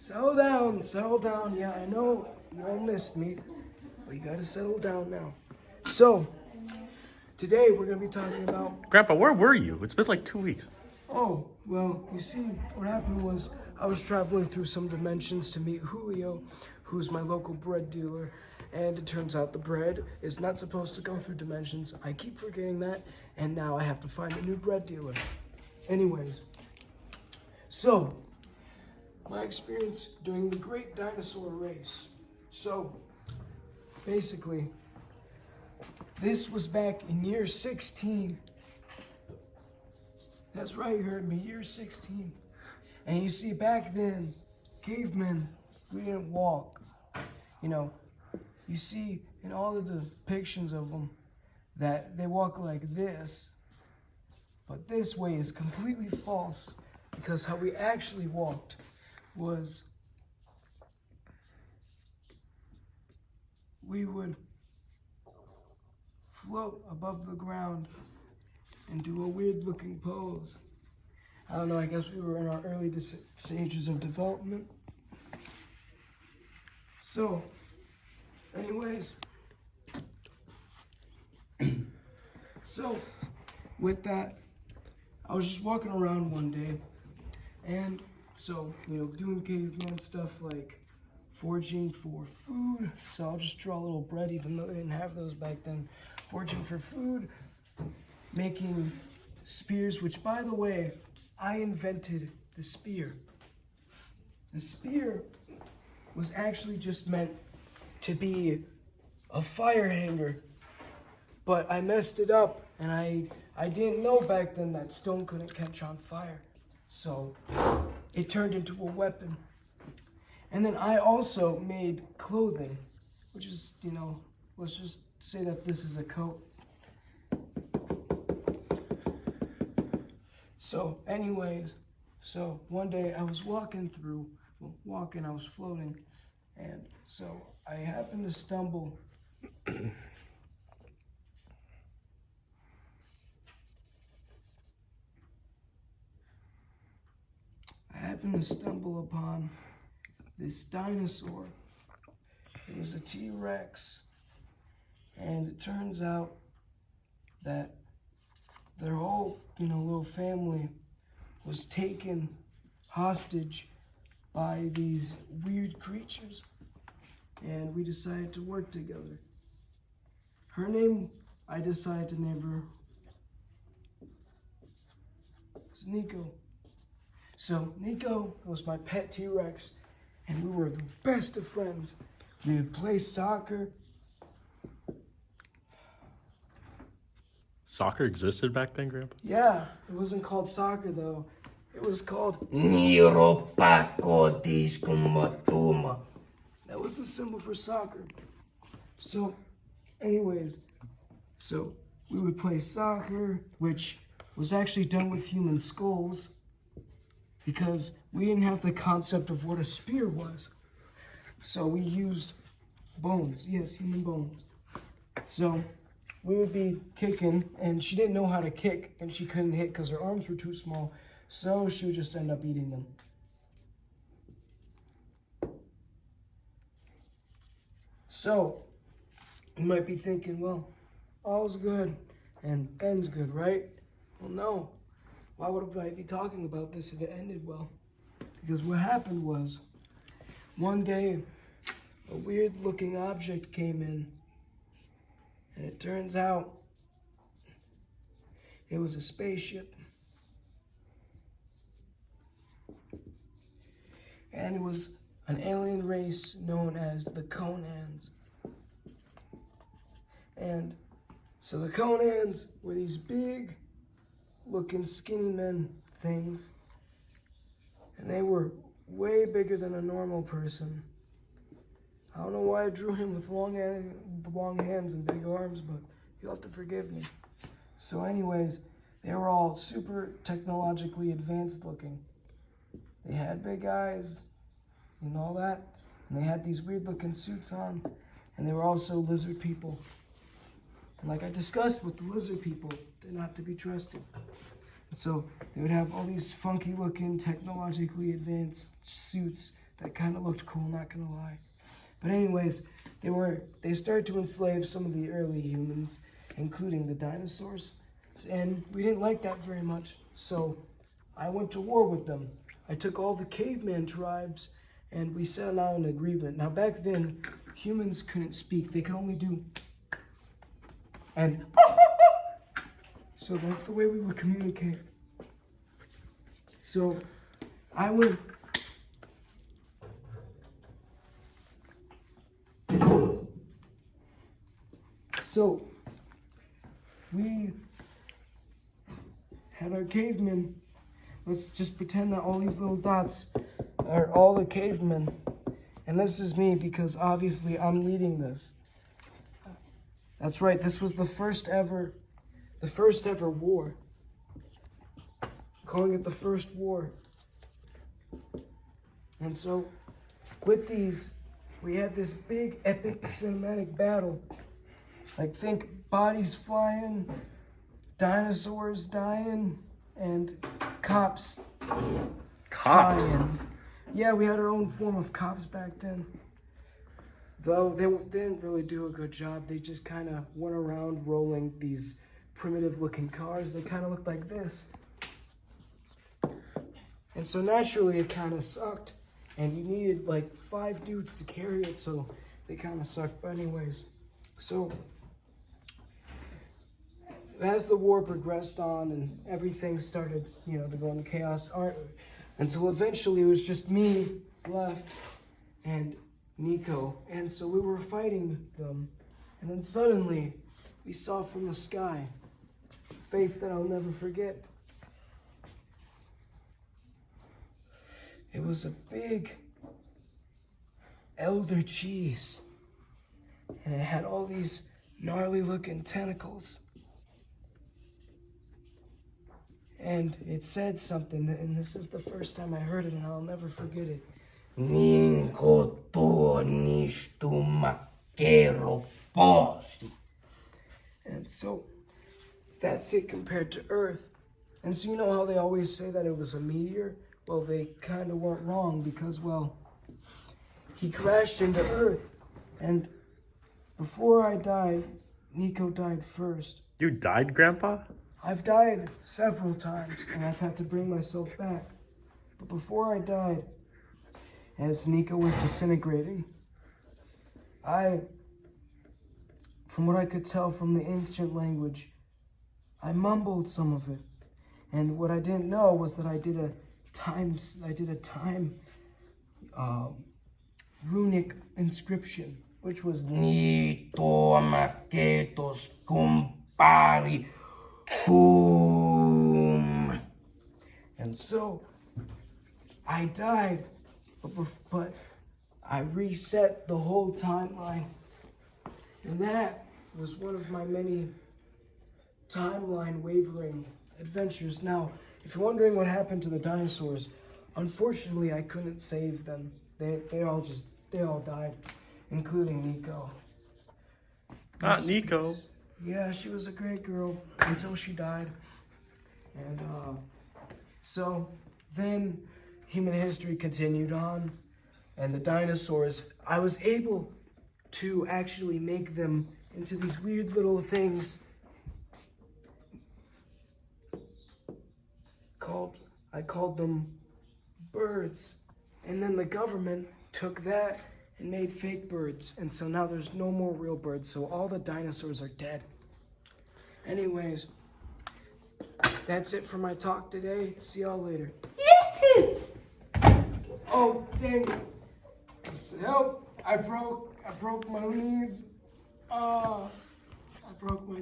Settle down. Yeah, I know you all missed me, but you gotta settle down now. So, today we're gonna be talking about. Grandpa, where were you? It's been like 2 weeks. Oh, well, you see, what happened was I was traveling through some dimensions to meet Julio, who's my local bread dealer, and it turns out the bread is not supposed to go through dimensions. I keep forgetting that, and now I have to find a new bread dealer. Anyways, so, my experience during the Great Dinosaur Race. So, basically, this was back in year 16. That's right, you heard me, year 16. And you see, back then, cavemen, we didn't walk. You know, you see in all the depictions of them that they walk like this, but this way is completely false because how we actually walked was we would float above the ground and do a weird looking pose. I don't know, I guess we were in our early stages of development. So, anyways, so with that, I was just walking around one day, and so, doing caveman stuff like foraging for food. So I'll just draw a little bread, even though they didn't have those back then. Foraging for food, making spears, which, by the way, I invented the spear. The spear was actually just meant to be a fire hanger, but I messed it up, and I didn't know back then that stone couldn't catch on fire. So it turned into a weapon. And then I also made clothing, which is, let's just say that this is a coat. So anyways, so one day I was I was floating, and so I happened to stumble upon this dinosaur. It was a T-Rex, and it turns out that their whole, little family was taken hostage by these weird creatures, and we decided to work together. Her name, I decided to name her was Nico. So Nico was my pet T-Rex, and we were the best of friends. We would play soccer. Soccer existed back then, Grandpa? Yeah, it wasn't called soccer though. It was called that was the symbol for soccer. So, anyways, we would play soccer, which was actually done with human skulls, because we didn't have the concept of what a spear was. So we used bones, yes, human bones. So we would be kicking, and she didn't know how to kick, and she couldn't hit because her arms were too small, so she would just end up eating them. So, you might be thinking, well, all's good and ends good, right? Well, no. Why would I be talking about this if it ended well? Because what happened was, one day, a weird-looking object came in, and it turns out it was a spaceship. And it was an alien race known as the Conans. And so the Conans were these big looking skinny men things, and they were way bigger than a normal person. I don't know why I drew him with long hands and big arms, but you'll have to forgive me. So anyways, they were all super technologically advanced looking. They had big eyes and all that, and they had these weird looking suits on, and they were also lizard people. And like I discussed with the lizard people, they're not to be trusted. And so they would have all these funky looking, technologically advanced suits that kind of looked cool, not gonna lie. But anyways, they started to enslave some of the early humans, including the dinosaurs, and we didn't like that very much. So I went to war with them. I took all the caveman tribes, and we set out an agreement. Now back then, humans couldn't speak; they could only do and. So that's the way we would communicate. So I would. So we had our cavemen. Let's just pretend that all these little dots are all the cavemen. And this is me because obviously I'm leading this. That's right, this was the first ever war. Calling it the first war. And so with these, we had this big epic cinematic battle. Like think bodies flying, dinosaurs dying, and cops. Cops? Dying. Yeah, we had our own form of cops back then. Though they didn't really do a good job. They just kind of went around rolling these primitive looking cars. They kind of looked like this. And so naturally it kind of sucked. And you needed like 5 dudes to carry it, so they kind of sucked. But anyways, so as the war progressed on and everything started, to go into chaos, until eventually it was just me left and Nico. And so we were fighting them. And then suddenly we saw from the sky a face that I'll never forget. It was a big elder cheese. And it had all these gnarly looking tentacles. And it said something, and this is the first time I heard it, and I'll never forget it. Nico to ništu makero poši. And so, that's it compared to Earth. And so you know how they always say that it was a meteor? Well, they kind of weren't wrong because, he crashed into Earth. And before I died, Nico died first. You died, Grandpa? I've died several times, and I've had to bring myself back. But before I died, as Nico was disintegrating, from what I could tell from the ancient language, I mumbled some of it. And what I didn't know was that I did a time runic inscription, which was Ni to maketos compari. Boom. And so I died, but I reset the whole timeline. And that was one of my many timeline wavering adventures. Now, if you're wondering what happened to the dinosaurs, unfortunately I couldn't save them. They all died, including Nico. Not Nico. Yeah, she was a great girl until she died. And so then human history continued on, and the dinosaurs, I was able to actually make them into these weird little things I called them birds. And then the government took that and made fake birds. And so now there's no more real birds. So all the dinosaurs are dead. Anyways, that's it for my talk today. See y'all later. Oh, dang. Help. I broke my knees. I broke my